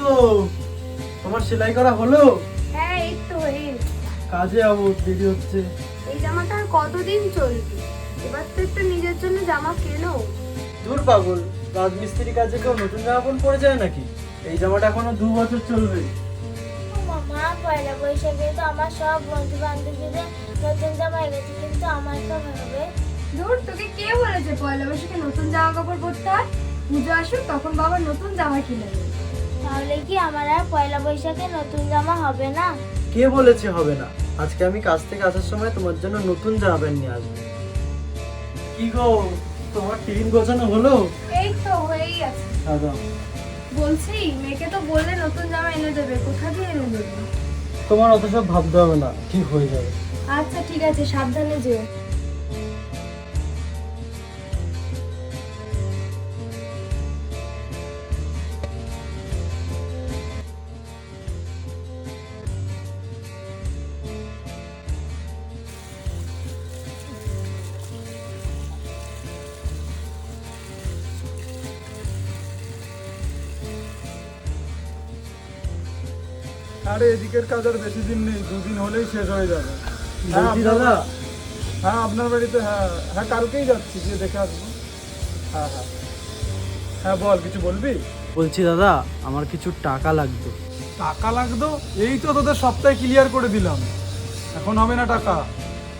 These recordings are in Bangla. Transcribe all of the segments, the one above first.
গো, তোমার সেলাই করা হলো? হ্যাঁ এই তো হয়ে কাজে যাবো, দেরি হচ্ছে। এই জামাটা আর কতদিন চলবে? এবার তো একটু নিজের জন্য জামা কেনো। দূর পাগল, রাজমিস্ত্রি কাজে কেউ নতুন জামা কাপড় পরে যায় নাকি? এই জামাটা এখনো 2 বছর চলবে। মামা পয়লা বৈশাখে তো আমার সব বন্ধু বান্ধবীদের নতুন জামা এনেছে, কিন্তু আমার তো হবে। ধুর, তোকে কে বলেছে পয়লা বৈশাখে নতুন জামা কাপড় পরতে হয়? পুজো আসুক তখন বাবা নতুন জামা কিনে দেবে। তাহলে কি আমার আর পয়লা বৈশাখে নতুন জামা হবে না? কে বলেছে হবে না? আজকে আমি কাজ থেকে আসার সময় তোমার জন্য নতুন জামা প্যান্ট নিয়ে আসবো। কি গো, তোমার টিফিন গোছানো হলো? এই তো হয়েই আছে। দাদা, বলছি মেয়েকে তো বললে নতুন জামা এনে দেবে, কোথা দিয়ে এনে দেবে? তোমার অত সব ভাবতে হবে না, ঠিক হয়ে যাবে। আচ্ছা ঠিক আছে, সাবধানে যেও। আরে এদিকের কাজ আর বেশি দিন নেই, 2 দিন হলেই শেষ হয়ে যাবে। বলছি দাদা, হ্যাঁ আপনার বাড়িতে, হ্যাঁ হ্যাঁ কালকেই যাচ্ছি, গিয়ে দেখে আসবো। হ্যাঁ হ্যাঁ হ্যাঁ বল, কিছু বলবি? বলছি দাদা, আমার কিছু টাকা লাগবে। টাকা লাগতো? এই তো তোদের সপ্তাহে ক্লিয়ার করে দিলাম, এখন হবে না টাকা,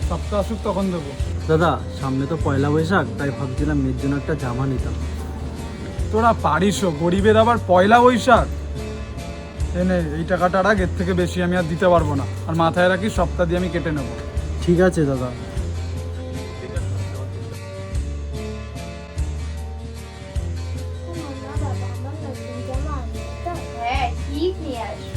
সপ্তাহ আসুক তখন দেবো। দাদা, সামনে তো পয়লা বৈশাখ, তাই ভাবছিলাম মেয়ের জন্য একটা জামা নিতাম। তোরা পারিসও, গরিবের আবার পয়লা বৈশাখ। এনে এই টাকাটা রাখ, এর থেকে বেশি আমি আর দিতে পারবো না, আর মাথায় রাখি সপ্তাহ দিয়ে আমি কেটে নেবো। ঠিক আছে দাদা। মামা বাবা আমার নতুন জামা আনবে তো? হ্যাঁ ঠিক নিয়ে আসবো।